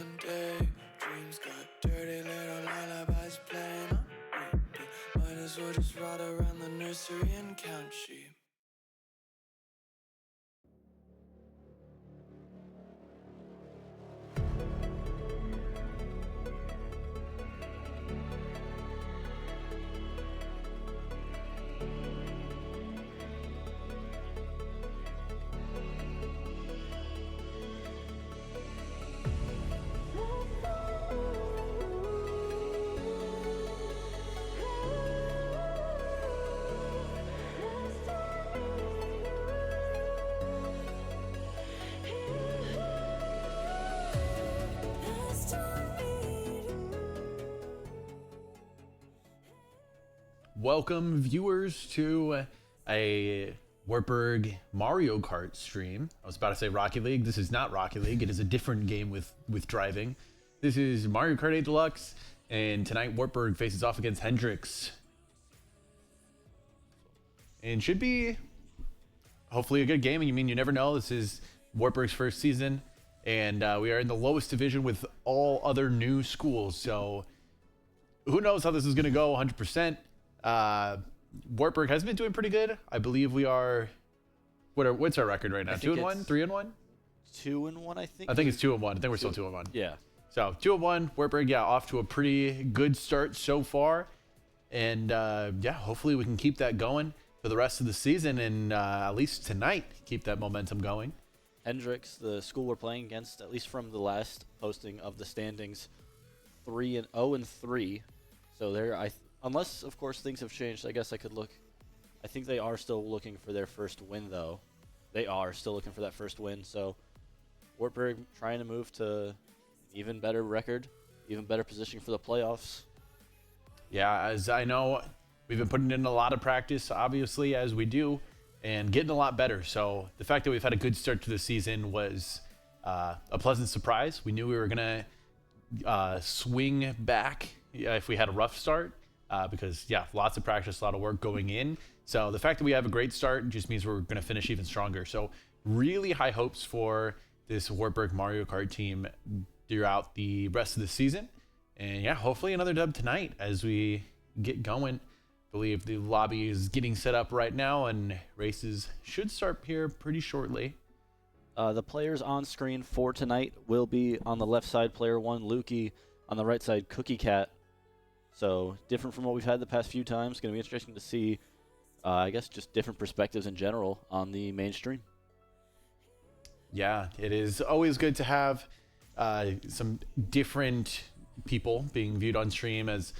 Sunday. Dreams got dirty, little lullabies playing on repeat. Might as well just ride around the nursery and count sheep. Welcome, viewers, to a Wartburg Mario Kart stream. I was about to say Rocket League. This is not Rocket League. It is a different game with driving. This is Mario Kart 8 Deluxe, and tonight Wartburg faces off against Hendrix. And should be, hopefully, a good game. And you mean you never know. This is Wartburg's first season, and we are in the lowest division with all other new schools. So who knows how this is going to go 100%. Wartburg has been doing pretty good. I believe we are. What's our record right now? 2-1, 3-1, 2-1. I think. I think it's 2-1. I think we're still 2-1. Yeah. So 2-1. Wartburg, yeah, off to a pretty good start so far, and yeah, hopefully we can keep that going for the rest of the season, and at least tonight keep that momentum going. Hendrix, the school we're playing against, at least from the last posting of the standings, 3-0-3. So they're unless of course things have changed. I guess I could look. I think they are still looking for their first win though. They are still looking for that first win. So Wartburg trying to move to even better record, even better position for the playoffs. Yeah, as I know, we've been putting in a lot of practice, obviously, as we do, and getting a lot better. So the fact that we've had a good start to the season was a pleasant surprise. We knew we were going to swing back if we had a rough start because, yeah, lots of practice, a lot of work going in. So the fact that we have a great start just means we're going to finish even stronger. So really high hopes for this Wartburg Mario Kart team throughout the rest of the season. And, yeah, hopefully another dub tonight as we get going. I believe the lobby is getting set up right now, and races should start here pretty shortly. The players on screen for tonight will be on the left side, player 1, Lukey, on the right side, Cookie Cat. So different from what we've had the past few times. Going to be interesting to see, I guess, just different perspectives in general on the main stream. Yeah, it is always good to have some different people being viewed on stream, as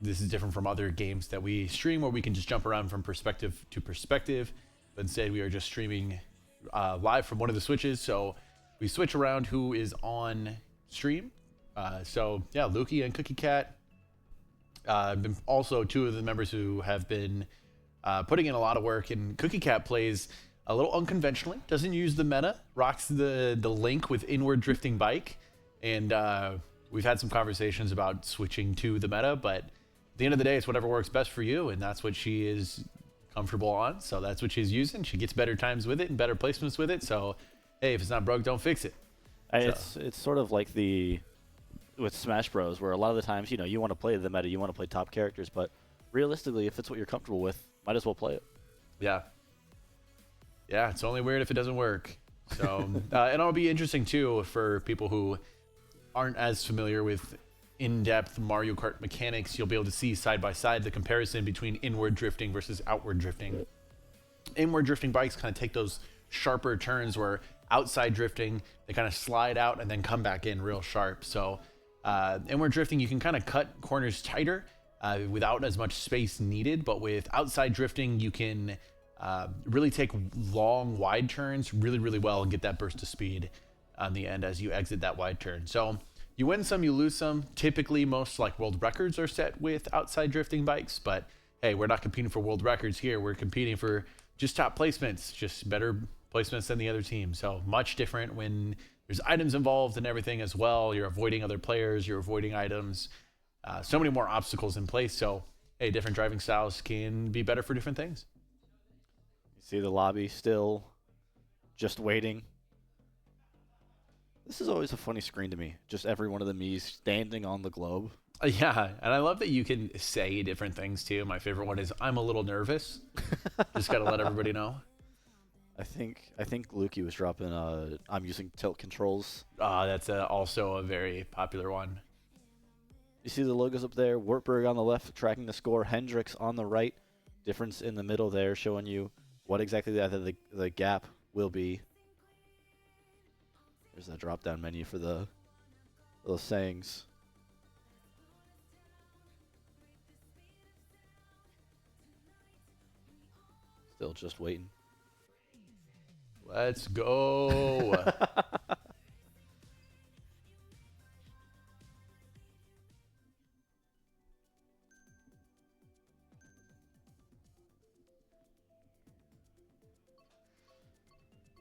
this is different from other games that we stream where we can just jump around from perspective to perspective. But instead, we are just streaming live from one of the switches. So we switch around who is on stream. So yeah, Lukey and Cookie Cat. Been also two of the members who have been putting in a lot of work. And Cookie Cat plays a little unconventionally, doesn't use the meta, rocks the link with inward drifting bike. And we've had some conversations about switching to the meta, but at the end of the day, it's whatever works best for you. And that's what she is comfortable on. So that's what she's using. She gets better times with it and better placements with it. So, hey, if it's not broke, don't fix it. It's sort of like with Smash Bros, where a lot of the times, you want to play the meta, you want to play top characters, but realistically, if it's what you're comfortable with, might as well play it. Yeah, it's only weird if it doesn't work. So, and it'll be interesting too for people who aren't as familiar with in-depth Mario Kart mechanics. You'll be able to see side by side the comparison between inward drifting versus outward drifting. Inward drifting bikes kind of take those sharper turns, where outside drifting, they kind of slide out and then come back in real sharp. So inward drifting, you can kind of cut corners tighter without as much space needed. But with outside drifting, you can really take long, wide turns really, really well and get that burst of speed on the end as you exit that wide turn. So you win some, you lose some. Typically, most world records are set with outside drifting bikes. But hey, we're not competing for world records here. We're competing for just top placements, just better placements than the other team. So much different when there's items involved and everything as well. You're avoiding other players, you're avoiding items, so many more obstacles in place. So hey, different driving styles can be better for different things. You see the lobby still just waiting. This is always a funny screen to me. Just every one of the Miis standing on the globe. Yeah, and I love that you can say different things too. My favorite one is I'm a little nervous. Just gotta let everybody know. I think Lukey was dropping. I'm using tilt controls. That's also a very popular one. You see the logos up there. Wartburg on the left, tracking the score. Hendrix on the right. Difference in the middle there, showing you what exactly the gap will be. There's that drop-down menu for the little sayings. Still just waiting. Let's go.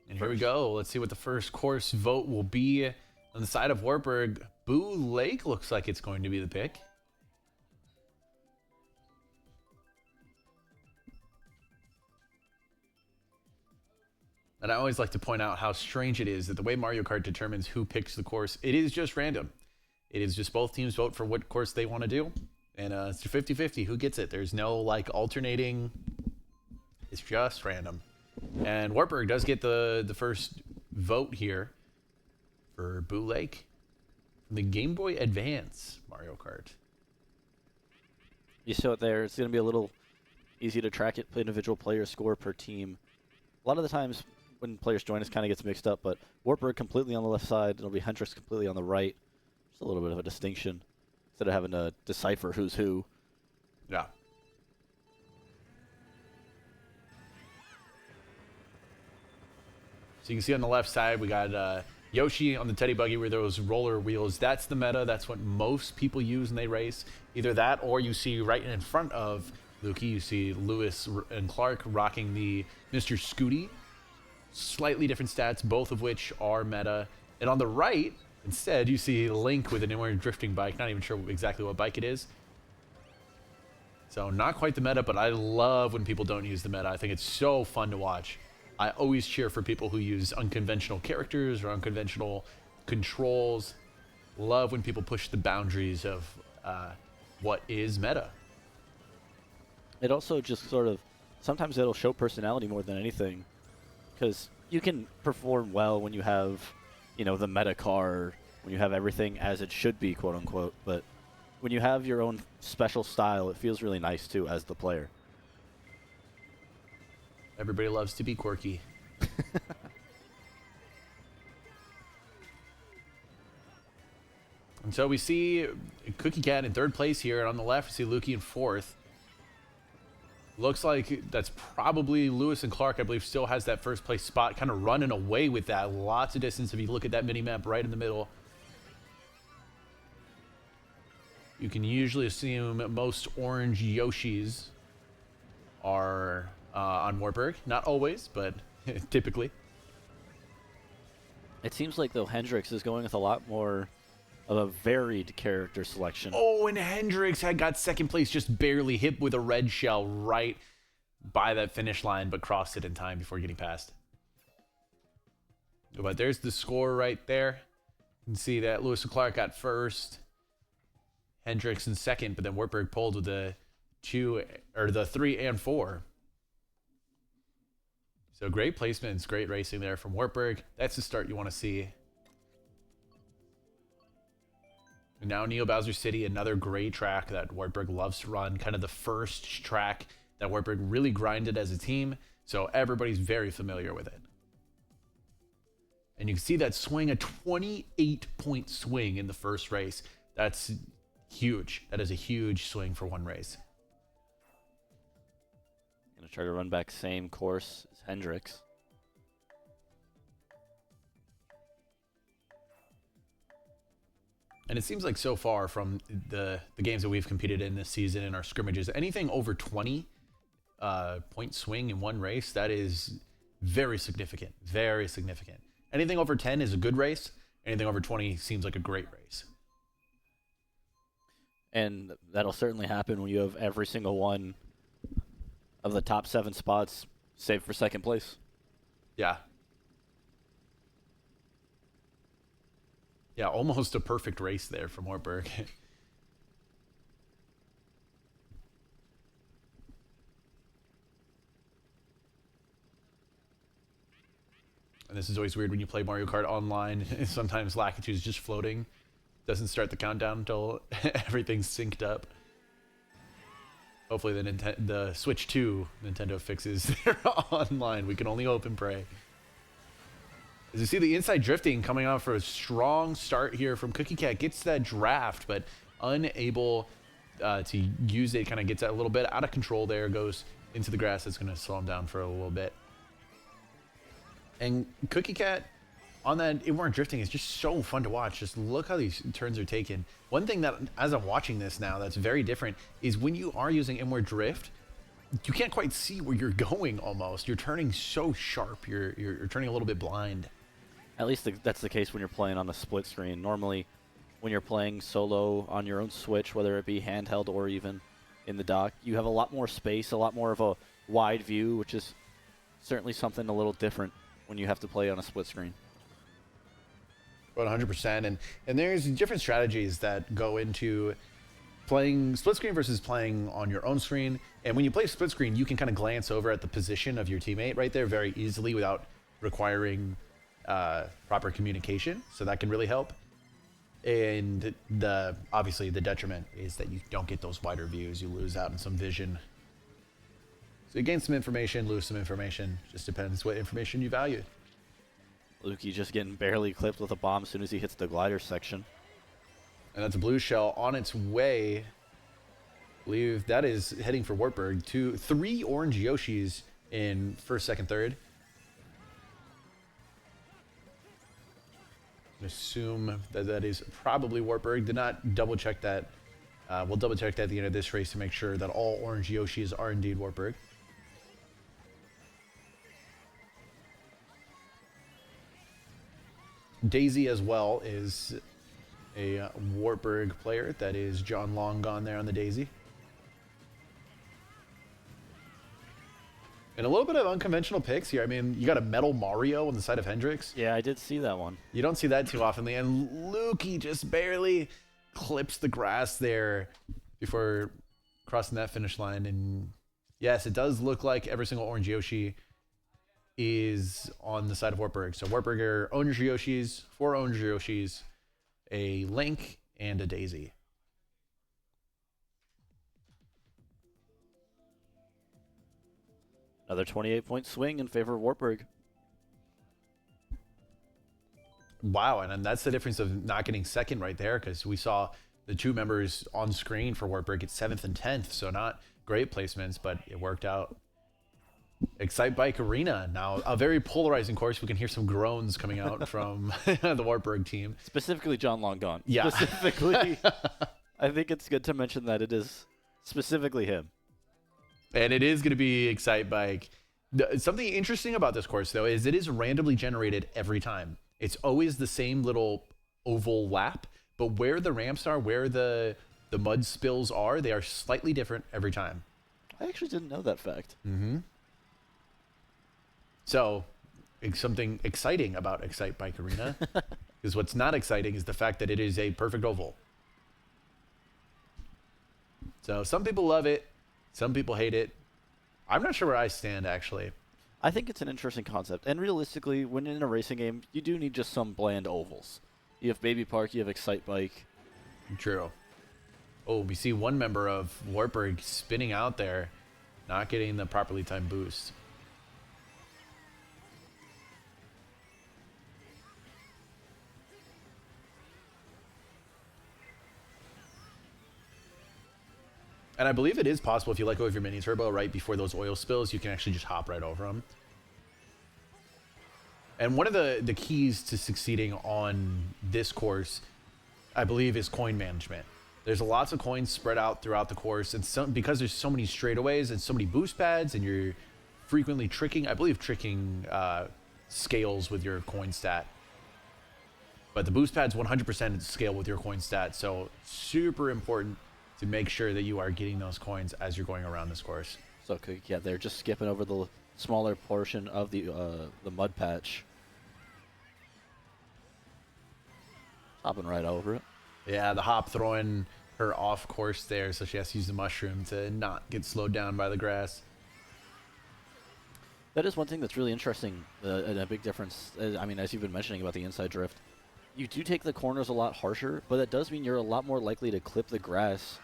And here we go. Let's see what the first course vote will be. On the side of Wartburg, Boo Lake looks like it's going to be the pick. And I always like to point out how strange it is that the way Mario Kart determines who picks the course, it is just random. It is just both teams vote for what course they want to do. And it's 50-50 who gets it. There's no like alternating. It's just random. And Wartburg does get the first vote here for Boo Lake from the Game Boy Advance Mario Kart. You saw it there. It's going to be a little easy to track it, individual player score per team. A lot of the times when players join us, kind of gets mixed up, but Wartburg completely on the left side. It'll be Hendrix completely on the right. Just a little bit of a distinction instead of having to decipher who's who. Yeah. So you can see on the left side, we got Yoshi on the Teddy Buggy with those roller wheels. That's the meta. That's what most people use when they race. Either that or you see right in front of Lukey, you see Lewis and Clark rocking the Mr. Scooty. Slightly different stats, both of which are meta. And on the right, instead, you see Link with an inward drifting bike. Not even sure exactly what bike it is. So not quite the meta, but I love when people don't use the meta. I think it's so fun to watch. I always cheer for people who use unconventional characters or unconventional controls. Love when people push the boundaries of what is meta. It also just sort of, sometimes it'll show personality more than anything. Because you can perform well when you have, you know, the meta car, when you have everything as it should be, quote unquote. But when you have your own special style, it feels really nice too as the player. Everybody loves to be quirky. And so we see Cookie Cat in third place here, and on the left we see Lukey in fourth. Looks like that's probably Lewis and Clark, I believe, still has that first place spot, kind of running away with that. Lots of distance if you look at that mini-map right in the middle. You can usually assume most orange Yoshis are on Wartburg. Not always, but typically. It seems like, though, Hendrix is going with a lot more of a varied character selection. Oh, and Hendrix had got second place, just barely hit with a red shell right by that finish line, but crossed it in time before getting past. But there's the score right there. You can see that Lewis and Clark got first, Hendrix in second, but then Wartburg pulled with the 3 and 4. So great placements, great racing there from Wartburg. That's the start you want to see. And now Neo Bowser City, another great track that Wartburg loves to run. Kind of the first track that Wartburg really grinded as a team. So everybody's very familiar with it. And you can see that swing, a 28-point swing in the first race. That's huge. That is a huge swing for one race. Gonna try to run back same course as Hendrix. And it seems like so far from the games that we've competed in this season in our scrimmages, anything over 20 point swing in one race, that is very significant. Very significant. Anything over 10 is a good race. Anything over 20 seems like a great race. And that'll certainly happen when you have every single one of the top 7 spots saved for 2nd place. Yeah. And you can see that swing, a 28-point swing in the first race. That's huge. That is a huge swing for one race. And it seems like so far from the games that we've competed in this season in our scrimmages, anything over 20 point swing in one race, that is very significant. Very significant. Anything over 10 is a good race. Anything over 20 seems like a great race. And that'll certainly happen when you have every single one of the top 7 spots saved for 2nd place. Yeah, almost a perfect race there from Wartburg. And this is always weird when you play Mario Kart online. Sometimes Lakitu is just floating. Doesn't start the countdown until everything's synced up. Hopefully the Switch 2 Nintendo fixes their online. We can only hope and pray. As you see the inside drifting coming out for a strong start here from Cookie Cat. Gets that draft, but unable to use it. Kind of gets that a little bit out of control there. Goes into the grass. That's going to slow him down for a little bit. And Cookie Cat on that inward drifting is just so fun to watch. Just look how these turns are taken. One thing that, as I'm watching this now, that's very different is when you are using inward drift, you can't quite see where you're going almost. You're turning so sharp. You're turning a little bit blind. At least that's the case when you're playing on the split screen. Normally, when you're playing solo on your own Switch, whether it be handheld or even in the dock, you have a lot more space, a lot more of a wide view, which is certainly something a little different when you have to play on a split screen. About 100%. And there's different strategies that go into playing split screen versus playing on your own screen. And when you play split screen, you can kind of glance over at the position of your teammate right there very easily without requiring proper communication. So that can really help. And obviously the detriment is that you don't get those wider views. You lose out on some vision. So you gain some information, lose some information. Just depends what information you value. Lukey just getting barely clipped with a bomb as soon as he hits the glider section. And that's a blue shell on its way. I believe that is heading for Wartburg. 3 orange Yoshis in first, second, third. I assume that is probably Wartburg. Did not double check that. We'll double check that at the end of this race to make sure that all orange Yoshis are indeed Wartburg. Daisy as well is a Wartburg player. That is John Long gone there on the Daisy. And a little bit of unconventional picks here. I mean, you got a metal Mario on the side of Hendrix. Yeah, I did see that one. You don't see that too often. And Lukey just barely clips the grass there before crossing that finish line. And yes, it does look like every single orange Yoshi is on the side of Wartburg. So Wartburg are orange Yoshis, 4 orange Yoshis, a Link, and a Daisy. Another 28-point swing in favor of Wartburg. Wow, and that's the difference of not getting second right there, because we saw the 2 members on screen for Wartburg at 7th and 10th, so not great placements, but it worked out. Excite Bike Arena, now a very polarizing course. We can hear some groans coming out from the Wartburg team. Specifically John Long gone. Yeah. Specifically, I think it's good to mention that it is specifically him. And it is going to be Excite Bike. Something interesting about this course, though, is it is randomly generated every time. It's always the same little oval lap, but where the ramps are, where the mud spills are, they are slightly different every time. I actually didn't know that fact. Mm-hmm. So, it's something exciting about Excite Bike Arena, because what's not exciting is the fact that it is a perfect oval. So, some people love it. Some people hate it. I'm not sure where I stand, actually. I think it's an interesting concept. And realistically, when in a racing game, you do need just some bland ovals. You have Baby Park, you have Excite Bike. True. Oh, we see one member of Wartburg spinning out there, not getting the properly timed boost. And I believe it is possible if you let go of your mini turbo right before those oil spills, you can actually just hop right over them. And one of the keys to succeeding on this course, I believe, is coin management. There's lots of coins spread out throughout the course, and because there's so many straightaways and so many boost pads, and you're frequently tricking, I believe tricking scales with your coin stat. But the boost pads 100% scale with your coin stat, so super important to make sure that you are getting those coins as you're going around this course. So yeah, they're just skipping over the smaller portion of the mud patch. Hopping right over it. Yeah, the hop throwing her off course there, so she has to use the mushroom to not get slowed down by the grass. That is one thing that's really interesting and a big difference. I mean, as you've been mentioning about the inside drift, you do take the corners a lot harsher, but that does mean you're a lot more likely to clip the grass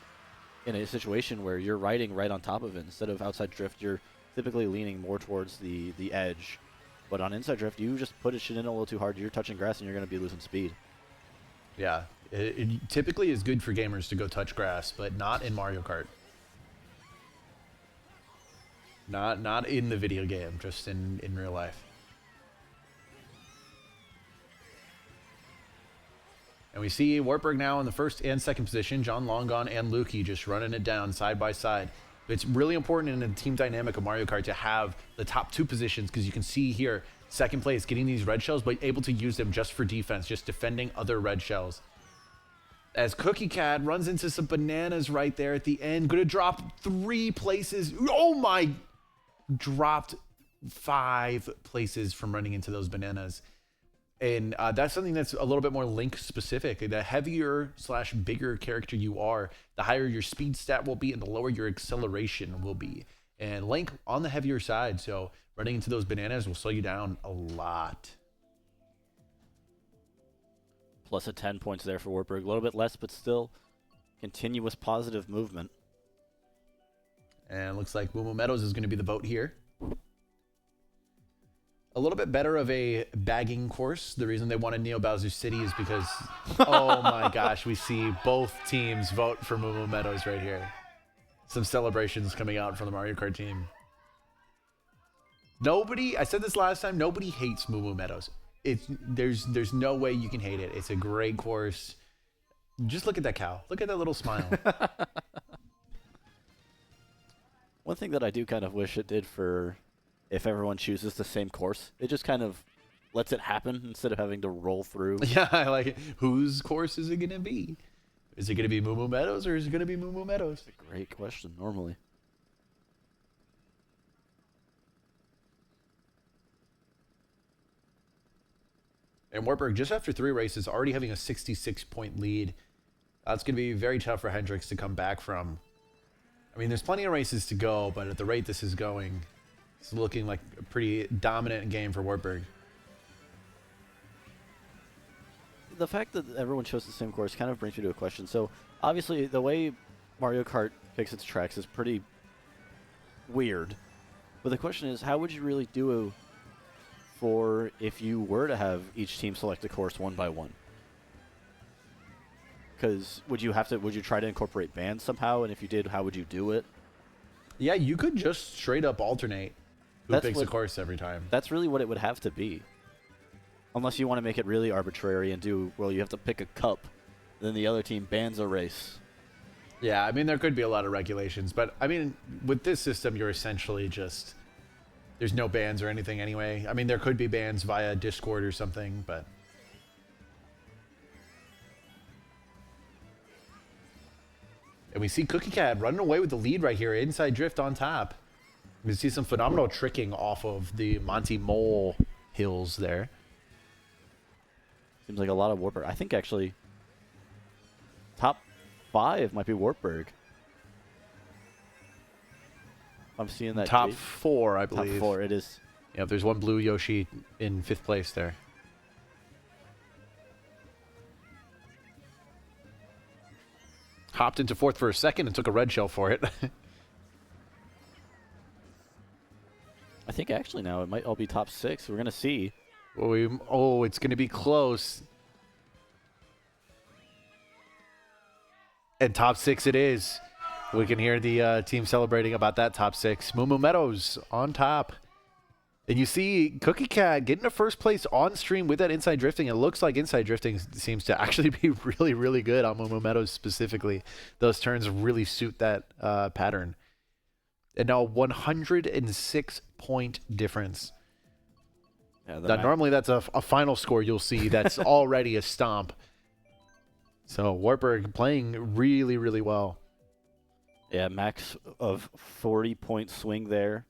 in a situation where you're riding right on top of it. Instead of outside drift, you're typically leaning more towards the edge. But on inside drift, you just put it in a little too hard, you're touching grass and you're going to be losing speed. Yeah, it typically is good for gamers to go touch grass, but not in Mario Kart. Not in the video game, just in real life. And we see Wartburg now in the first and second position. John Longon and Lukey just running it down side by side. It's really important in the team dynamic of Mario Kart to have the top 2 positions, because you can see here, second place, getting these red shells, but able to use them just for defense, just defending other red shells. As Cookie Cat runs into some bananas right there at the end. Gonna drop 3 places. Oh my! Dropped 5 places from running into those bananas. And that's something that's a little bit more Link specific. The heavier / bigger character you are, the higher your speed stat will be and the lower your acceleration will be. And Link on the heavier side, so running into those bananas will slow you down a lot. Plus a 10 points there for Wartburg. A little bit less, but still continuous positive movement. And looks like Moo Moo Meadows is going to be the vote here. A little bit better of a bagging course. The reason they wanted Neo Bowser City is because, oh my gosh, we see both teams vote for Moo Moo Meadows right here. Some celebrations coming out from the Mario Kart team. Nobody, I said this last time, nobody hates Moo Moo Meadows. There's no way you can hate it. It's a great course. Just look at that cow. Look at that little smile. One thing that I do kind of wish it did for if everyone chooses the same course, it just kind of lets it happen instead of having to roll through. Yeah, I like it. Whose course is it going to be? Is it going to be Moo Moo Meadows or is it going to be Moo Moo Meadows? That's a great question, normally. And Wartburg, just after 3 races, already having a 66-point lead. That's going to be very tough for Hendrix to come back from. I mean, there's plenty of races to go, but at the rate this is going, it's looking like a pretty dominant game for Wartburg. The fact that everyone chose the same course kind of brings me to a question. So, obviously, the way Mario Kart picks its tracks is pretty weird. But the question is, how would you really do for if you were to have each team select a course one by one? Because would you try to incorporate bands somehow? And if you did, how would you do it? Yeah, you could just straight up alternate who picks a course every time. That's really what it would have to be. Unless you want to make it really arbitrary and do, well, you have to pick a cup, then the other team bans a race. Yeah, I mean, there could be a lot of regulations, but I mean, with this system, you're essentially just, there's no bans or anything anyway. I mean, there could be bans via Discord or something, but. And we see Cookie Cat running away with the lead right here, inside drift on top. We see some phenomenal tricking off of the Monty Mole hills there. Seems like a lot of Wartburg. I think actually top 5 might be Wartburg. I'm seeing that. Top 4, I believe. Top 4, it is. Yeah, there's one blue Yoshi in 5th place there. Hopped into 4th for a second and took a red shell for it. I think actually now it might all be top 6. We're going to see. Oh, it's going to be close. And top 6 it is. We can hear the team celebrating about that top 6. Moo Moo Meadows on top. And you see Cookie Cat getting to 1st place on stream with that inside drifting. It looks like inside drifting seems to actually be really, really good on Moo Moo Meadows specifically. Those turns really suit that pattern. And now 106-point difference. Yeah, now, normally that's a final score you'll see that's already a stomp. So Wartburg playing really, really well. Yeah, max of 40-point swing there.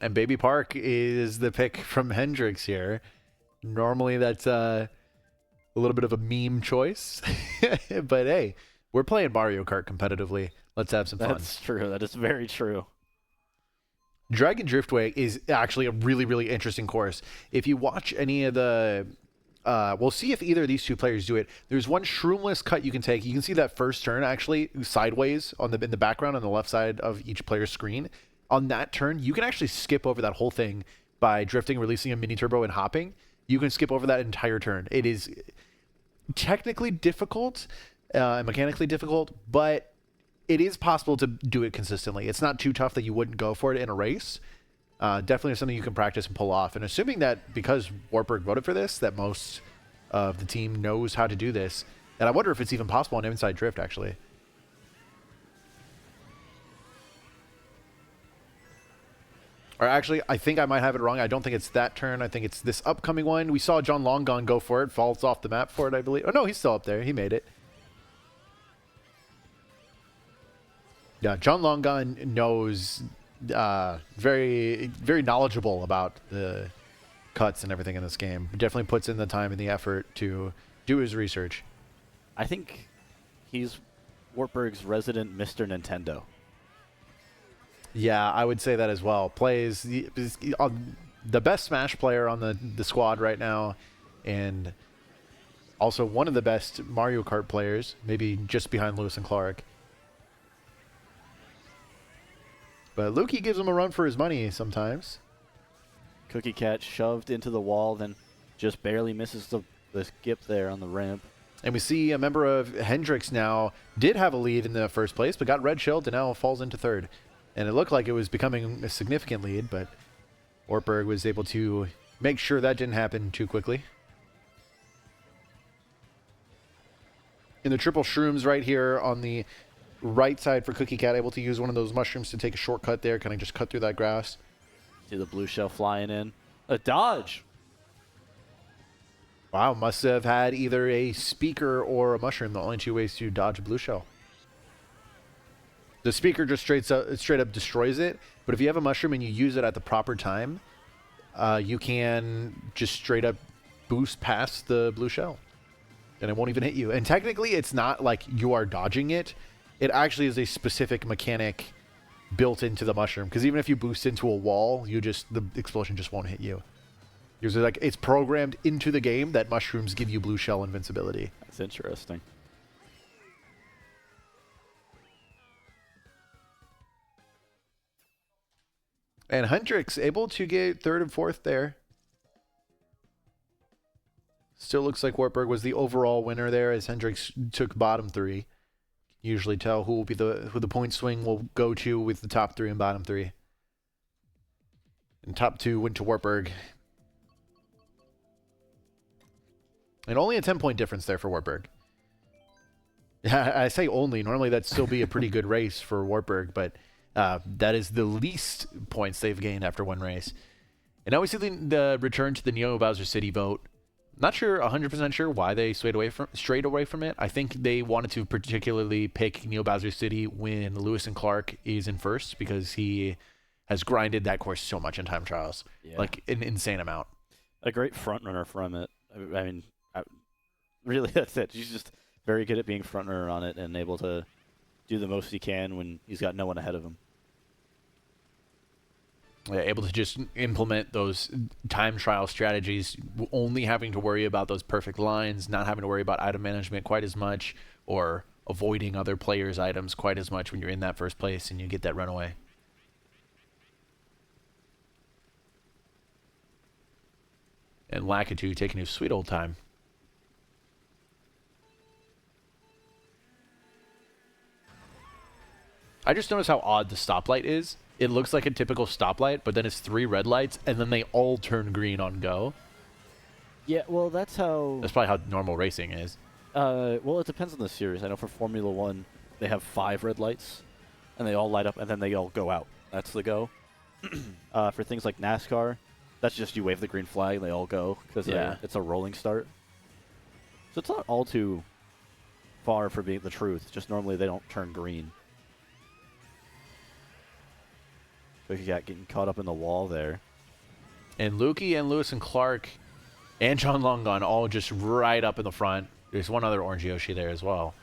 And Baby Park is the pick from Hendrix here. Normally that's a little bit of a meme choice. But hey, we're playing Mario Kart competitively. Let's have some fun. That's true. That is very true. Dragon Driftway is actually a really, really interesting course. If you watch any of the... we'll see if either of these two players do it. There's one shroomless cut you can take. You can see that first turn actually sideways in the background on the left side of each player's screen. On that turn, you can actually skip over that whole thing by drifting, releasing a mini turbo, and hopping. You can skip over that entire turn. It is technically difficult, mechanically difficult, but it is possible to do it consistently. It's not too tough that you wouldn't go for it in a race. Definitely something you can practice and pull off. And assuming that because Wartburg voted for this, that most of the team knows how to do this. And I wonder if it's even possible on Inside Drift, actually. Or actually, I think I might have it wrong. I don't think it's that turn. I think it's this upcoming one. We saw John Longon go for it. Falls off the map for it, I believe. Oh, no, he's still up there. He made it. Yeah, John Longon knows, very, very knowledgeable about the cuts and everything in this game. Definitely puts in the time and the effort to do his research. I think he's Wartburg's resident Mr. Nintendo. Yeah, I would say that as well. Plays the best Smash player on the squad right now, and also one of the best Mario Kart players, maybe just behind Lewis and Clark. But Lukey gives him a run for his money sometimes. Cookie Cat shoved into the wall, then just barely misses the skip there on the ramp. And we see a member of Hendrix now did have a lead in the first place, but got red shelled and now falls into third. And it looked like it was becoming a significant lead, but Wartburg was able to make sure that didn't happen too quickly. In the triple shrooms right here on the right side for Cookie Cat, able to use one of those mushrooms to take a shortcut there, kind of just cut through that grass. See the blue shell flying in. A dodge! Wow, must have had either a speaker or a mushroom, the only two ways to dodge a blue shell. The speaker just straight up destroys it, but if you have a mushroom and you use it at the proper time, you can just straight up boost past the blue shell, and it won't even hit you. And technically, it's not like you are dodging it. It actually is a specific mechanic built into the mushroom, because even if you boost into a wall, the explosion just won't hit you. It's programmed into the game that mushrooms give you blue shell invincibility. That's interesting. And Hendrix able to get third and fourth there. Still looks like Wartburg was the overall winner there, as Hendrix took bottom three. Usually tell who the point swing will go to with the top three and bottom three. And top two went to Wartburg. And only a 10-point difference there for Wartburg. Yeah, I say only. Normally that'd still be a pretty good race for Wartburg, but that is the least points they've gained after one race. And now we see the return to the Neo Bowser City vote. Not sure, 100% sure why they strayed away from it. I think they wanted to particularly pick Neo Bowser City when Lewis and Clark is in first, because he has grinded that course so much in time trials. Yeah. Like an insane amount. A great front runner from it. I mean, really, that's it. He's just very good at being front runner on it and able to do the most he can when he's got no one ahead of him. Yeah, able to just implement those time trial strategies, only having to worry about those perfect lines, not having to worry about item management quite as much, or avoiding other players' items quite as much when you're in that first place and you get that runaway. And Lakitu taking his sweet old time. I just noticed how odd the stoplight is. It looks like a typical stoplight, but then it's 3 red lights, and then they all turn green on go. Yeah, well, that's probably how normal racing is. Well, it depends on the series. I know for Formula 1, they have 5 red lights, and they all light up, and then they all go out. That's the go. For things like NASCAR, that's just you wave the green flag, and they all go, because it's a rolling start. So it's not all too far from being the truth. Just normally they don't turn green. Cookie Cat getting caught up in the wall there. And Lukey and Lewis and Clark and John Longon all just right up in the front. There's one other orange Yoshi there as well.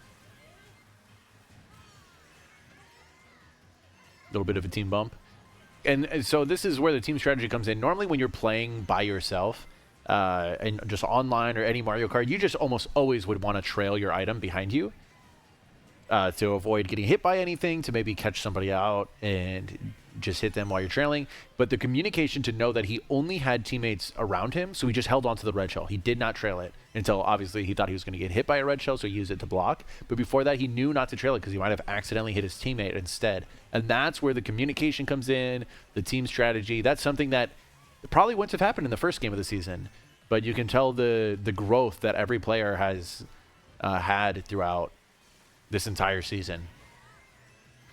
A little bit of a team bump. And so this is where the team strategy comes in. Normally when you're playing by yourself, and just online or any Mario Kart, you just almost always would want to trail your item behind you to avoid getting hit by anything, to maybe catch somebody out and just hit them while you're trailing. But the communication to know that he only had teammates around him, so he just held on to the red shell. He did not trail it until obviously he thought he was going to get hit by a red shell, so he used it to block. But before that, he knew not to trail it because he might have accidentally hit his teammate instead. And that's where the communication comes in, the team strategy. That's something that probably wouldn't have happened in the first game of the season. But you can tell the growth that every player has had throughout this entire season.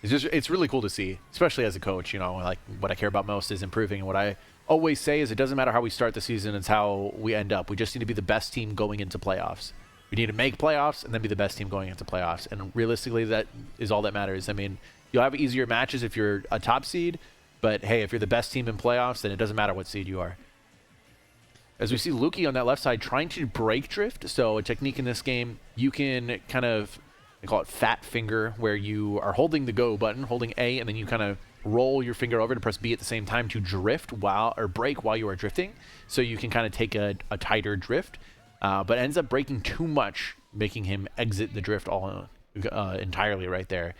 It's really cool to see, especially as a coach. You know, like what I care about most is improving. And what I always say is it doesn't matter how we start the season, it's how we end up. We just need to be the best team going into playoffs. We need to make playoffs and then be the best team going into playoffs. And realistically, that is all that matters. I mean, you'll have easier matches if you're a top seed, but hey, if you're the best team in playoffs, then it doesn't matter what seed you are. As we see Lukey on that left side trying to break drift. So a technique in this game, you can kind of, they call it fat finger, where you are holding the go button, holding A, and then you kind of roll your finger over to press B at the same time to drift or break while you are drifting. So you can kind of take a tighter drift, but ends up breaking too much, making him exit the drift all entirely right there.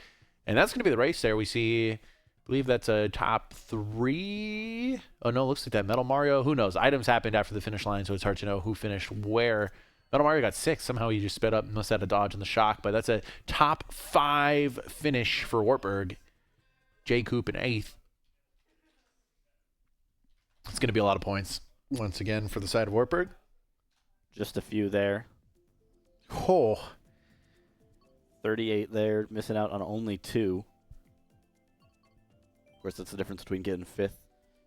And that's going to be the race there. We see, I believe that's a top 3. Oh no, looks like that Metal Mario. Who knows? Items happened after the finish line, so it's hard to know who finished where. Metal Mario got 6. Somehow he just sped up, must have had a dodge in the shock, but that's a top 5 finish for Wartburg. J. Coop in 8th. It's going to be a lot of points once again for the side of Wartburg. Just a few there. Oh. 38 there, missing out on only 2. Of course, that's the difference between getting 6th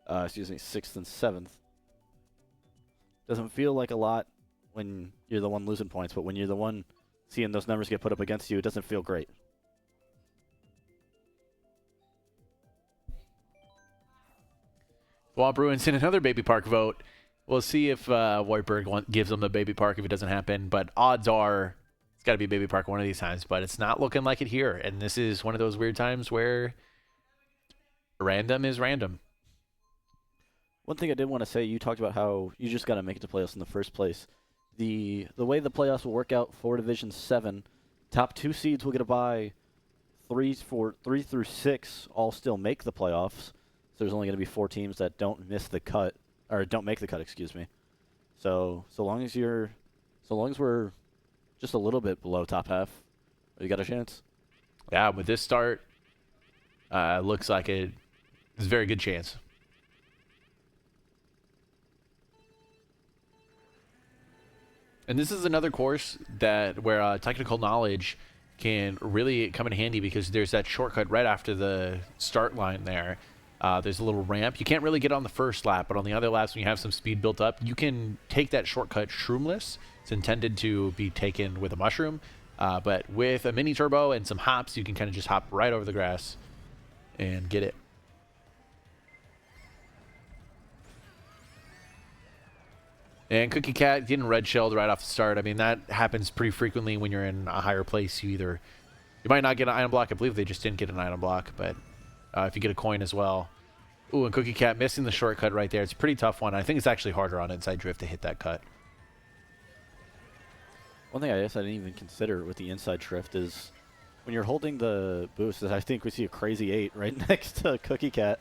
and 7th. Doesn't feel like a lot when you're the one losing points, but when you're the one seeing those numbers get put up against you, it doesn't feel great. While Bruins in another Baby Park vote, we'll see if Wartburg gives them the Baby Park if it doesn't happen, but odds are it's got to be Baby Park one of these times, but it's not looking like it here, and this is one of those weird times where random is random. One thing I did want to say, you talked about how you just got to make it to playoffs in the first place. The way the playoffs will work out for Division 7, top 2 seeds will get a bye. 3 through 6 all still make the playoffs. So there's only going to be 4 teams that don't make the cut, excuse me. So long as we're just a little bit below top half, you got a chance. Yeah, with this start, looks like it's a very good chance. And this is another course where technical knowledge can really come in handy because there's that shortcut right after the start line there. There's a little ramp. You can't really get on the first lap, but on the other laps when you have some speed built up, you can take that shortcut shroomless. It's intended to be taken with a mushroom, but with a mini turbo and some hops, you can kind of just hop right over the grass and get it. And Cookie Cat getting red shelled right off the start. I mean, that happens pretty frequently when you're in a higher place. You might not get an item block. I believe they just didn't get an item block, but if you get a coin as well. Ooh, and Cookie Cat missing the shortcut right there. It's a pretty tough one. I think it's actually harder on inside drift to hit that cut. One thing I guess I didn't even consider with the inside drift is when you're holding the boost, I think we see a crazy 8 right next to Cookie Cat.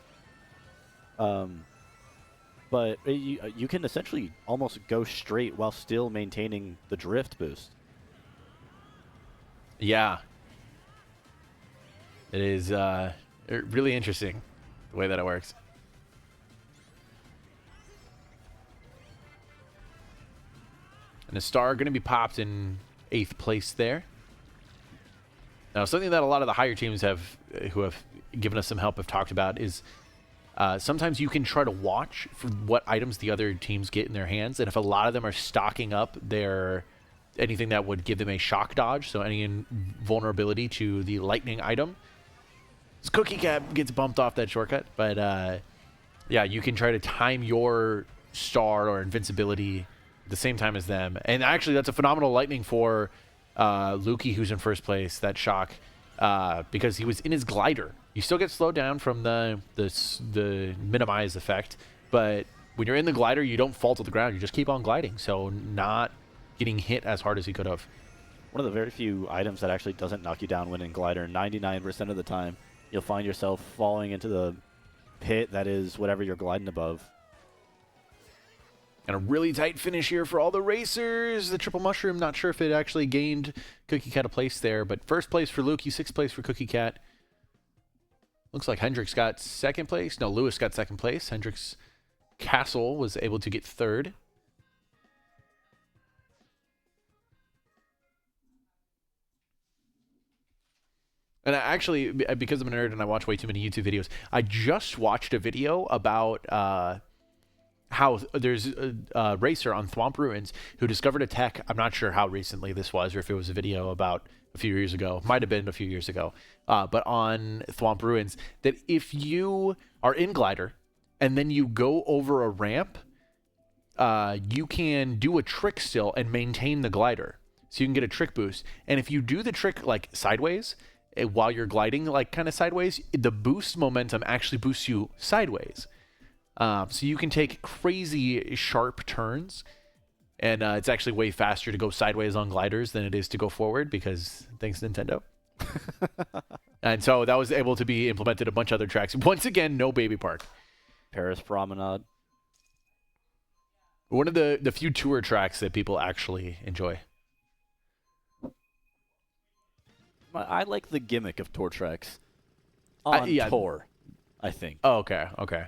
But you can essentially almost go straight while still maintaining the drift boost. Yeah. It is really interesting the way that it works. And a star going to be popped in 8th place there. Now, something that a lot of the higher teams who have given us some help have talked about is sometimes you can try to watch for what items the other teams get in their hands, and if a lot of them are stocking up anything that would give them a shock dodge, so any vulnerability to the lightning item, So Cookie Cat gets bumped off that shortcut, but yeah, you can try to time your star or invincibility at the same time as them. And actually, that's a phenomenal lightning for Lukey, who's in first place, that shock, because he was in his glider. You still get slowed down from the minimize effect, but when you're in the glider, you don't fall to the ground. You just keep on gliding, so not getting hit as hard as he could have. One of the very few items that actually doesn't knock you down when in glider. 99% of the time, you'll find yourself falling into the pit that is whatever you're gliding above. And a really tight finish here for all the racers. The triple mushroom, not sure if it actually gained Cookie Cat a place there, but first place for Lukey, sixth place for Cookie Cat. Looks like Hendrix got second place. No, Lewis got second place. Hendrix Castle was able to get third. And actually, because I'm a nerd and I watch way too many YouTube videos, I just watched a video about how there's a racer on Thwomp Ruins who discovered a tech. I'm not sure how recently this was or if it was a video about a few years ago. Might have been a few years ago. But on Thwomp Ruins, that if you are in glider and then you go over a ramp, you can do a trick still and maintain the glider. So you can get a trick boost. And if you do the trick like sideways, while you're gliding like kind of sideways, the boost momentum actually boosts you sideways. So you can take crazy sharp turns, and it's actually way faster to go sideways on gliders than it is to go forward because thanks Nintendo. And so that was able to be implemented a bunch of other tracks. Once again, no baby park. Paris Promenade. One of the few tour tracks that people actually enjoy. I like the gimmick of tour tracks on tour, I think. Oh, okay.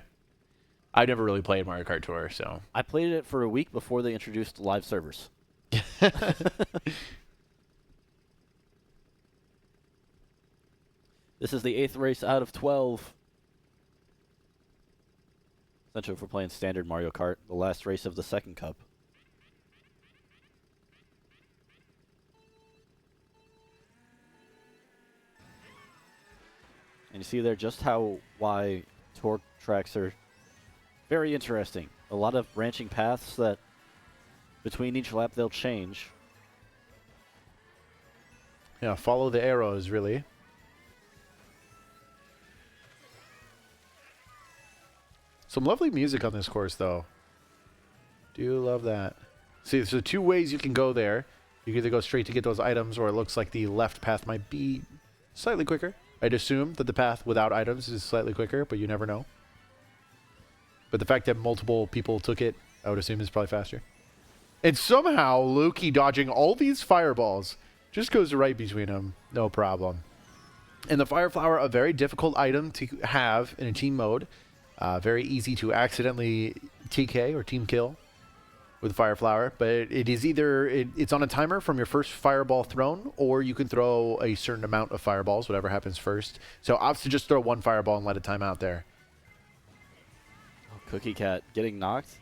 I never really played Mario Kart Tour, so. I played it for a week before they introduced live servers. This is the 8th race out of 12. Essentially, if we're playing standard Mario Kart, the last race of the second cup. And you see there just why tour tracks are very interesting. A lot of branching paths that between each lap they'll change. Yeah, follow the arrows, really. Some lovely music on this course, though. Do love that. See, so two ways you can go there. You can either go straight to get those items, or it looks like the left path might be slightly quicker. I'd assume that the path without items is slightly quicker, but you never know. But the fact that multiple people took it, I would assume is probably faster. And somehow, Lukey dodging all these fireballs just goes right between them. No problem. And the Fire Flower, a very difficult item to have in a team mode. Very easy to accidentally TK or team kill with Fire Flower, but it is either it's on a timer from your first fireball thrown, or you can throw a certain amount of fireballs, whatever happens first. So opts to just throw one fireball and let it time out there. Oh, Cookie Cat getting knocked,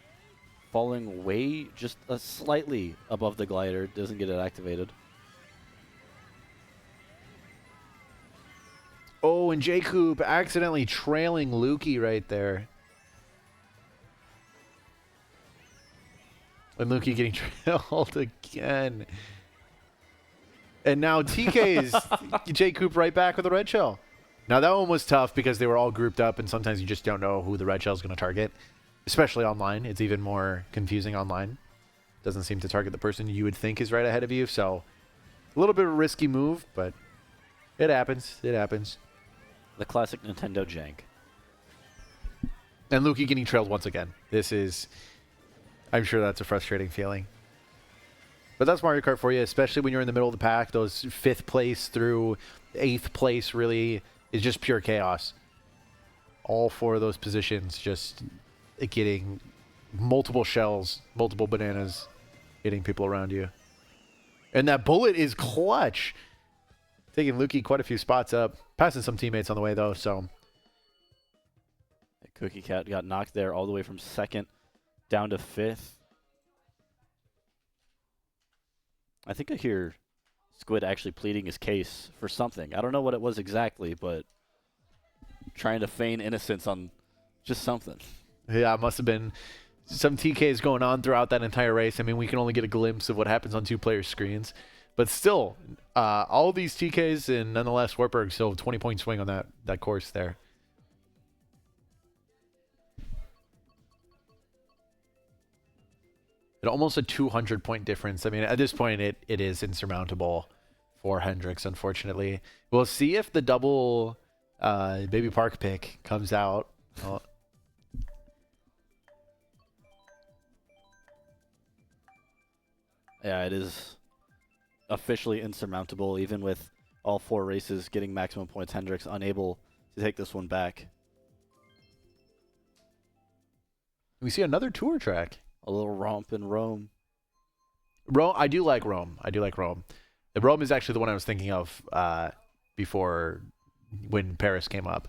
falling way just slightly above the glider, doesn't get it activated. Oh, and J-Coop accidentally trailing Lukey right there. And Lukey getting trailed again. And now TK is J-Coop right back with a red shell. Now that one was tough because they were all grouped up, and sometimes you just don't know who the red shell is going to target. Especially online. It's even more confusing online. Doesn't seem to target the person you would think is right ahead of you. So a little bit of a risky move, but it happens. It happens. The classic Nintendo jank. And Lukey getting trailed once again. This is... I'm sure that's a frustrating feeling. But that's Mario Kart for you, especially when you're in the middle of the pack. Those 5th place through 8th place really is just pure chaos. All 4 of those positions just getting multiple shells, multiple bananas, hitting people around you. And that bullet is clutch. Taking Lukey quite a few spots up. Passing some teammates on the way, though, so... Cookie Cat got knocked there all the way from 2nd down to 5th. I think I hear Squid actually pleading his case for something. I don't know what it was exactly, but trying to feign innocence on just something. Yeah, it must have been some TKs going on throughout that entire race. I mean, we can only get a glimpse of what happens on 2 player screens. But still, all these TKs, and nonetheless, Wartburg still 20-point swing on that course there. And almost a 200-point difference. I mean, at this point, it is insurmountable for Hendrix, unfortunately. We'll see if the double Baby Park pick comes out. Yeah, it is officially insurmountable, even with all 4 races getting maximum points. Hendrix unable to take this one back. We see another tour track. A little romp in Rome. Rome, I do like Rome. The Rome is actually the one I was thinking of before when Paris came up.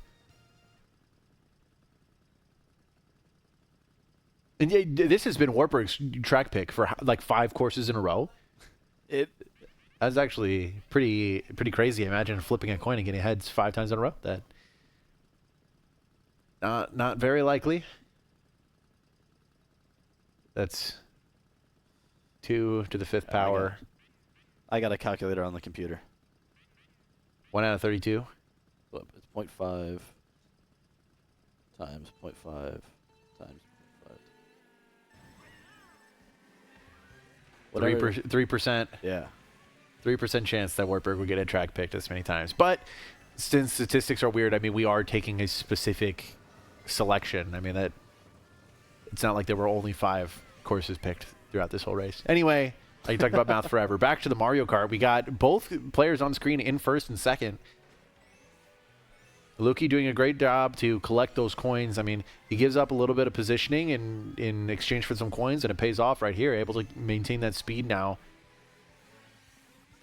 And yeah, this has been Wartburg's track pick for like 5 courses in a row. That's actually pretty crazy. Imagine flipping a coin and getting heads 5 times in a row. That not very likely. That's 2 to the 5th power. I got a calculator on the computer. 1 out of 32. It's 0.5 times 0.5 times 0.5. 3%. Yeah. 3% chance that Wartburg would get a track picked this many times. But since statistics are weird, I mean, we are taking a specific selection. I mean, that it's not like there were only 5 courses picked throughout this whole race. Anyway, I can talk about math forever. Back to the Mario Kart. We got both players on screen in 1st and 2nd. Luki doing a great job to collect those coins. I mean, he gives up a little bit of positioning in exchange for some coins, and it pays off right here. Able to maintain that speed now.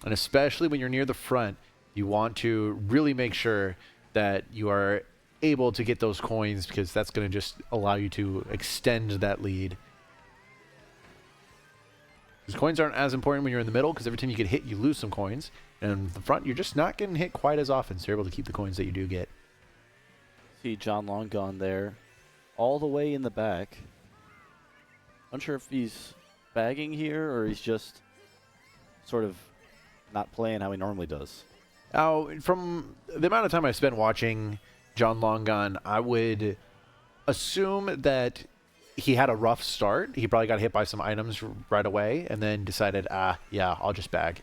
And especially when you're near the front, you want to really make sure that you are able to get those coins, because that's going to just allow you to extend that lead. Because coins aren't as important when you're in the middle, because every time you get hit, you lose some coins. And in the front, you're just not getting hit quite as often, so you're able to keep the coins that you do get. See John Long gone there, all the way in the back. Unsure if he's bagging here or he's just sort of not playing how he normally does. Now, from the amount of time I spent watching John Longon, I would assume that he had a rough start. He probably got hit by some items right away and then decided, yeah, I'll just bag.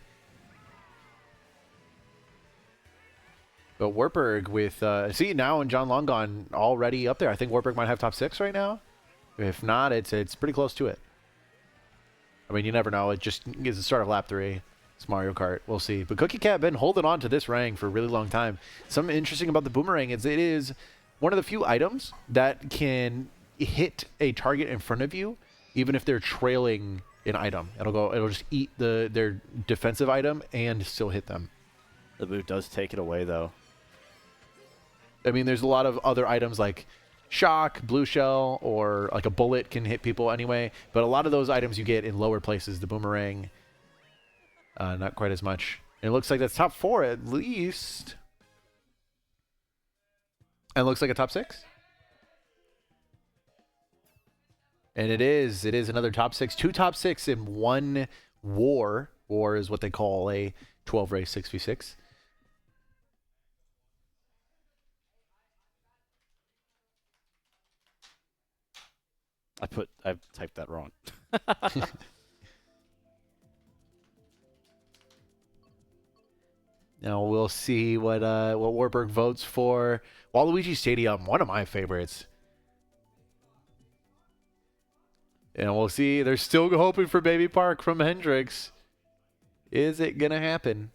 But Wartburg with, see now and John Longon already up there. I think Wartburg might have top 6 right now. If not, it's pretty close to it. I mean, you never know. It just is the start of lap 3. It's Mario Kart. We'll see. But Cookie Cat been holding on to this rank for a really long time. Something interesting about the boomerang is it is one of the few items that can hit a target in front of you, even if they're trailing an item. It'll just eat their defensive item and still hit them. The boot does take it away, though. I mean, there's a lot of other items like shock, blue shell, or like a bullet can hit people anyway. But a lot of those items you get in lower places. The boomerang, not quite as much. And it looks like that's top 4 at least. And it looks like a top 6. And it is another top 6. 2 top 6 in one war. War is what they call a 12 race 6v6. I typed that wrong. Now we'll see what Wartburg votes for. Waluigi Stadium, one of my favorites. And we'll see. They're still hoping for Baby Park from Hendrix. Is it gonna happen?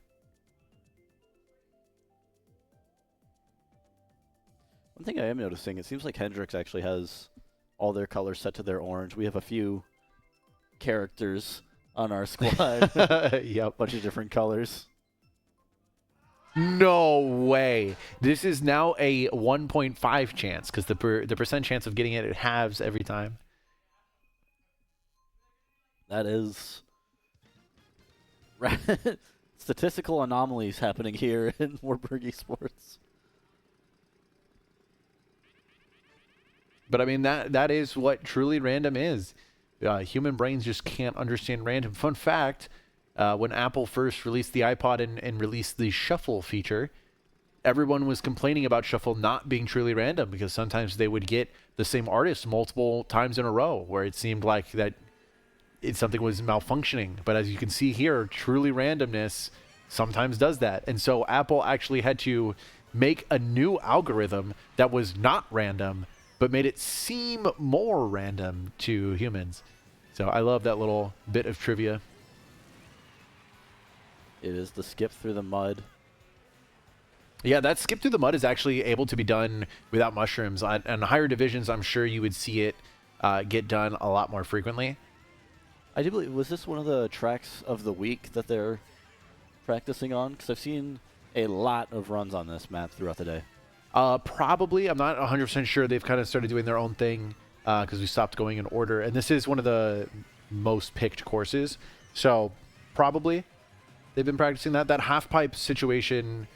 One thing I am noticing, it seems like Hendrix actually has all their colors set to their orange. We have a few characters on our squad. Yep. Bunch of different colors. No way. This is now a 1.5 chance because the percent chance of getting it halves every time. That is statistical anomalies happening here in Wartburg Esports. But I mean, that is what truly random is. Human brains just can't understand random. Fun fact, when Apple first released the iPod and released the shuffle feature, everyone was complaining about shuffle not being truly random because sometimes they would get the same artist multiple times in a row where it seemed like that something was malfunctioning. But as you can see here, truly randomness sometimes does that. And so Apple actually had to make a new algorithm that was not random, but made it seem more random to humans. So I love that little bit of trivia. It is the skip through the mud. Yeah, that skip through the mud is actually able to be done without mushrooms. On higher divisions, I'm sure you would see it get done a lot more frequently. I do believe, was this one of the tracks of the week that they're practicing on? Because I've seen a lot of runs on this map throughout the day. Probably. I'm not 100% sure. They've kind of started doing their own thing because we stopped going in order. And this is one of the most picked courses. So probably they've been practicing that. That half pipe situation,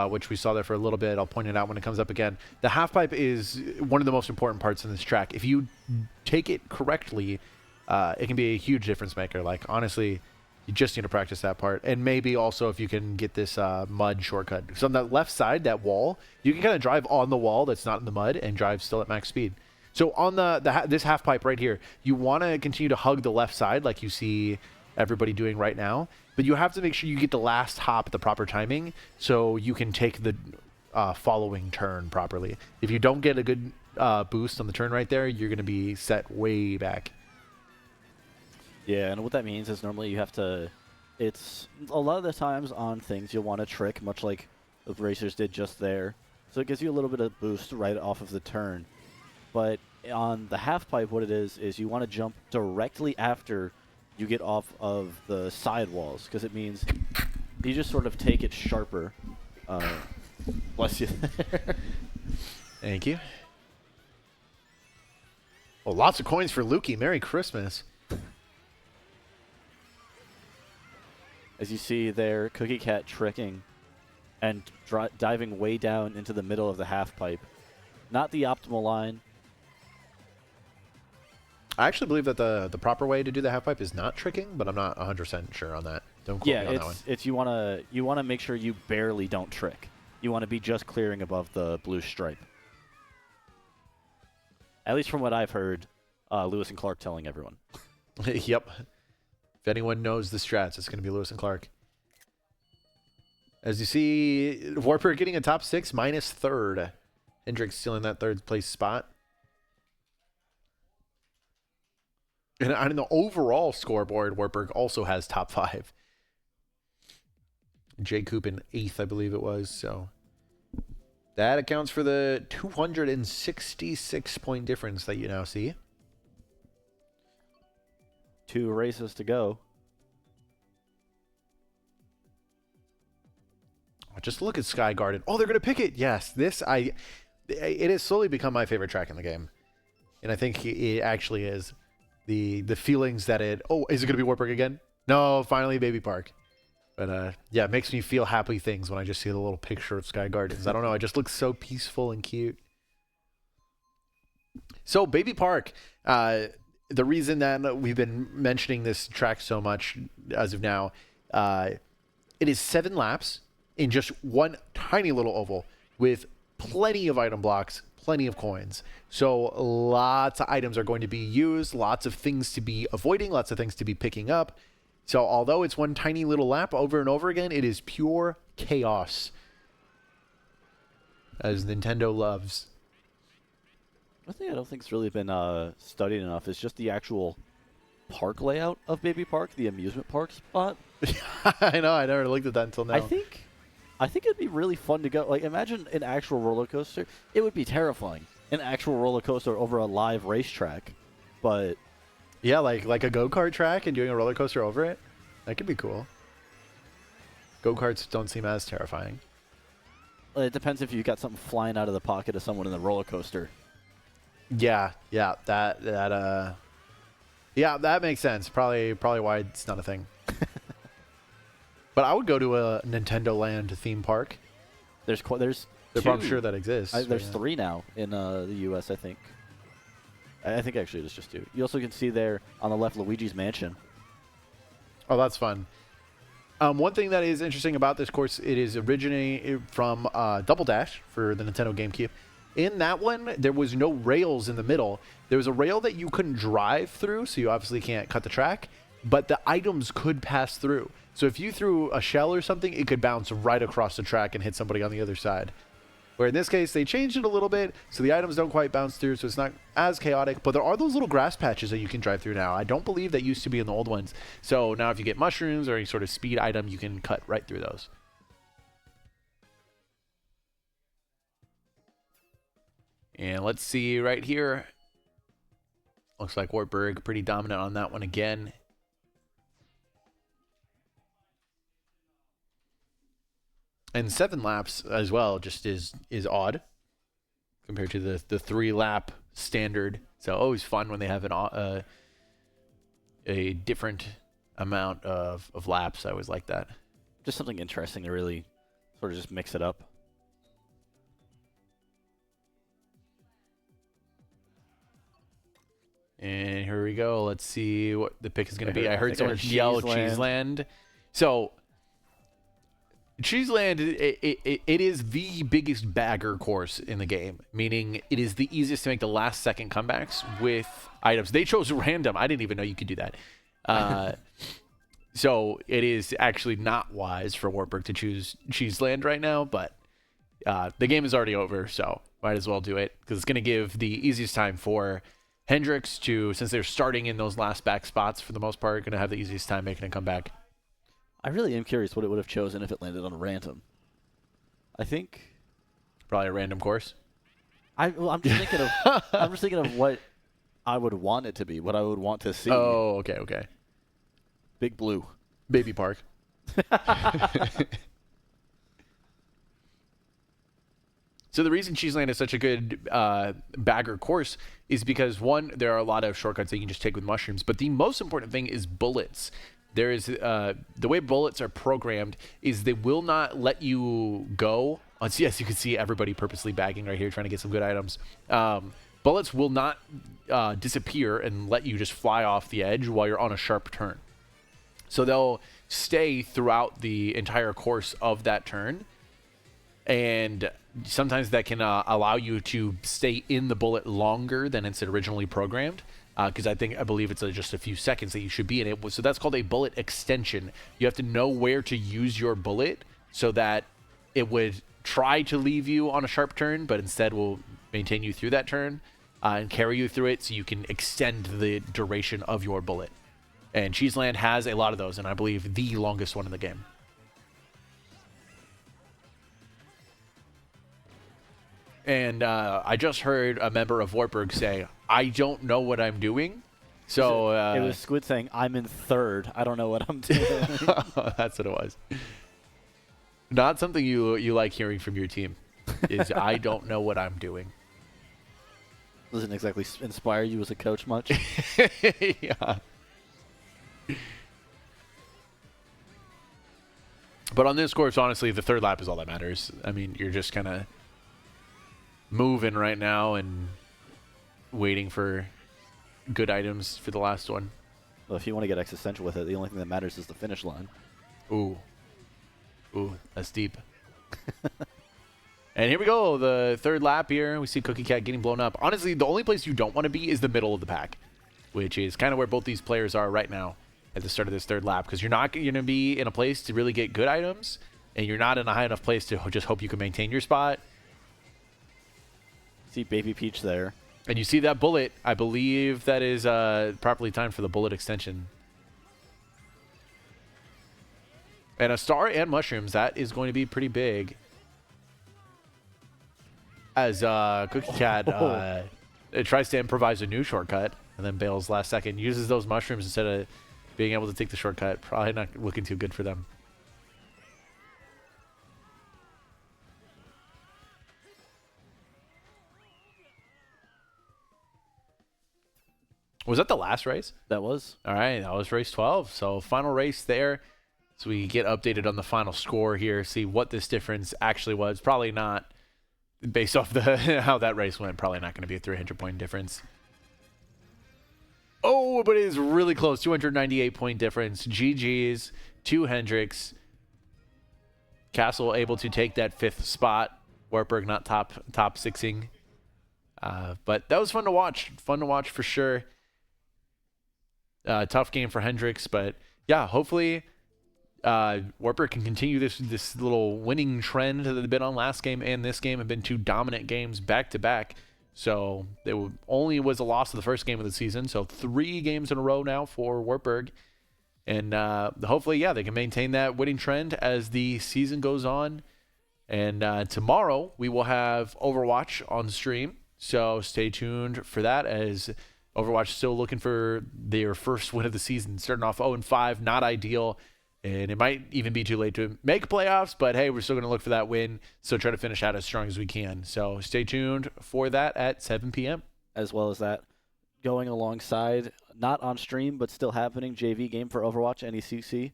which we saw there for a little bit, I'll point it out when it comes up again. The half pipe is one of the most important parts in this track. If you take it correctly, it can be a huge difference maker. Like, honestly, you just need to practice that part. And maybe also if you can get this mud shortcut. So on the left side, that wall, you can kind of drive on the wall that's not in the mud and drive still at max speed. So on this half pipe right here, you want to continue to hug the left side like you see everybody doing right now. But you have to make sure you get the last hop at the proper timing so you can take the following turn properly. If you don't get a good boost on the turn right there, you're going to be set way back. Yeah, and what that means is normally you have to, it's a lot of the times on things you'll want to trick, much like the racers did just there. So it gives you a little bit of boost right off of the turn. But on the half pipe, what it is you want to jump directly after you get off of the sidewalls, because it means you just sort of take it sharper. Bless you. Thank you. Well, lots of coins for Lukey. Merry Christmas. As you see there, Cookie Cat tricking and diving way down into the middle of the half pipe. Not the optimal line. I actually believe that the proper way to do the half pipe is not tricking, but I'm not 100% sure on that. Don't quote me on that one. It's you wanna make sure you barely don't trick. You want to be just clearing above the blue stripe. At least from what I've heard, Lewis and Clark telling everyone. Yep. If anyone knows the strats, it's going to be Lewis and Clark. As you see, Wartburg getting a top 6 minus third. Hendrix stealing that third place spot. And on the overall scoreboard, Wartburg also has top 5. Jay Coop in 8th, I believe it was. So that accounts for the 266-point difference that you now see. 2 races to go. Just look at Sky Garden. Oh, they're going to pick it. Yes, it has slowly become my favorite track in the game. And I think it actually is. The feelings that is it going to be Wartburg again? No, finally Baby Park. But yeah, it makes me feel happy things when I just see the little picture of Sky Gardens. I don't know, it just looks so peaceful and cute. So Baby Park, the reason that we've been mentioning this track so much as of now, it is 7 laps in just one tiny little oval with plenty of item blocks, plenty of coins. So lots of items are going to be used, lots of things to be avoiding, lots of things to be picking up. So although it's one tiny little lap over and over again, it is pure chaos, as Nintendo loves. One thing I don't think's really been studied enough is just the actual park layout of Baby Park, the amusement park spot. I know, I never looked at that until now. I think it'd be really fun to go. Like, imagine an actual roller coaster. It would be terrifying, an actual roller coaster over a live racetrack. But yeah, like a go-kart track and doing a roller coaster over it. That could be cool. Go-karts don't seem as terrifying. It depends if you got something flying out of the pocket of someone in the roller coaster. Yeah, that makes sense. Probably why it's not a thing. But I would go to a Nintendo Land theme park. There's I'm sure that exists. There's 3 now in the U.S. I think. I think actually it is just 2. You also can see there on the left Luigi's Mansion. Oh, that's fun. One thing that is interesting about this course, it is originating from Double Dash for the Nintendo GameCube. In that one, there was no rails in the middle. There was a rail that you couldn't drive through, so you obviously can't cut the track, but the items could pass through. So if you threw a shell or something, it could bounce right across the track and hit somebody on the other side. Where in this case, they changed it a little bit, so the items don't quite bounce through, so it's not as chaotic. But there are those little grass patches that you can drive through now. I don't believe that used to be in the old ones. So now if you get mushrooms or any sort of speed item, you can cut right through those. And let's see right here. Looks like Wartburg pretty dominant on that one again. And 7 laps as well just is odd compared to the 3-lap standard. So always fun when they have a different amount of laps. I always like that. Just something interesting to really sort of just mix it up. And here we go. Let's see what the pick is going to be. I heard someone yell Cheeseland. Cheeseland. So Cheeseland, it is the biggest bagger course in the game, meaning it is the easiest to make the last second comebacks with items. They chose random. I didn't even know you could do that. So it is actually not wise for Wartburg to choose Cheeseland right now, but the game is already over, so might as well do it because it's going to give the easiest time for Hendrix to, since they're starting in those last back spots for the most part, going to have the easiest time making a comeback. I really am curious what it would have chosen if it landed on random. I think Probably a random course. I'm just thinking of what I would want it to be, what I would want to see. Oh, okay. Big Blue. Baby Park. So the reason Cheeseland is such a good bagger course is because, one, there are a lot of shortcuts that you can just take with mushrooms, but the most important thing is bullets. There is the way bullets are programmed is they will not let you go. Yes, you can see everybody purposely bagging right here, trying to get some good items. Bullets will not disappear and let you just fly off the edge while you're on a sharp turn. So they'll stay throughout the entire course of that turn, and sometimes that can allow you to stay in the bullet longer than it's originally programmed. Because I believe it's just a few seconds that you should be in it. So that's called a bullet extension. You have to know where to use your bullet so that it would try to leave you on a sharp turn, but instead will maintain you through that turn and carry you through it so you can extend the duration of your bullet. And Cheeseland has a lot of those, and I believe the longest one in the game. And I just heard a member of Wartburg say, I don't know what I'm doing. So it was Squid saying, I'm in third. I don't know what I'm doing. That's what it was. Not something you like hearing from your team is, I don't know what I'm doing. Doesn't exactly inspire you as a coach much. Yeah. But on this course, honestly, the third lap is all that matters. I mean, you're just kind of moving right now and waiting for good items for the last one. Well, if you want to get existential with it, the only thing that matters is the finish line. Ooh, that's deep. And here we go, the third lap here. We see Cookie Cat getting blown up. Honestly, the only place you don't want to be is the middle of the pack, which is kind of where both these players are right now at the start of this third lap, because you're not going to be in a place to really get good items, and you're not in a high enough place to just hope you can maintain your spot. See Baby Peach there. And you see that bullet. I believe that is properly timed for the bullet extension. And a star and mushrooms, that is going to be pretty big. As Cookie Cat it tries to improvise a new shortcut and then bails last second. Uses those mushrooms instead of being able to take the shortcut. Probably not looking too good for them. Was that the last race? That was. All right, that was race 12. So final race there. So we get updated on the final score here, see what this difference actually was. Probably not, based off the how that race went, probably not going to be a 300-point difference. Oh, but it is really close. 298 point difference. GG's to Hendrix. Castle able to take that 5th spot. Wartburg not top 6ing. But that was fun to watch. Fun to watch for sure. Tough game for Hendrix, but yeah, hopefully Wartburg can continue this little winning trend that they've been on last game and this game. Have been 2 dominant games back to back. So it only was a loss of the first game of the season. So 3 games in a row now for Wartburg. And hopefully, yeah, they can maintain that winning trend as the season goes on. And tomorrow we will have Overwatch on stream. So stay tuned for that, as Overwatch is still looking for their first win of the season. Starting off 0-5, not ideal. And it might even be too late to make playoffs, but hey, we're still going to look for that win. So try to finish out as strong as we can. So stay tuned for that at 7 p.m. As well as that, going alongside, not on stream, but still happening, JV game for Overwatch, NECC.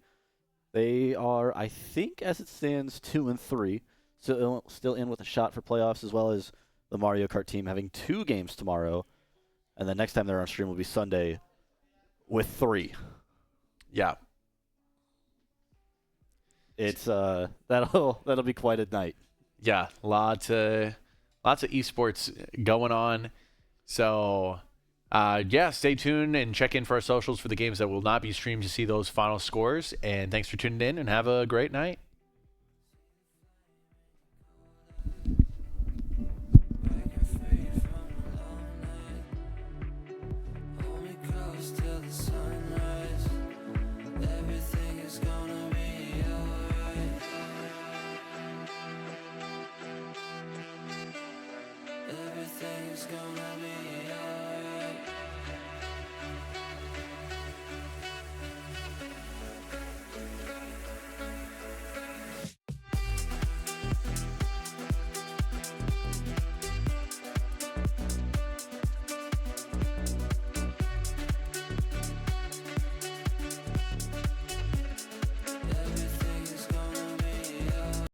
They are, I think, as it stands, 2-3. So still in with a shot for playoffs, as well as the Mario Kart team having 2 games tomorrow. And the next time they're on stream will be Sunday with 3. Yeah. It's that'll be quite a night. Yeah, lots of esports going on. So yeah, stay tuned and check in for our socials for the games that will not be streamed to see those final scores. And thanks for tuning in, and have a great night. Everything's gonna be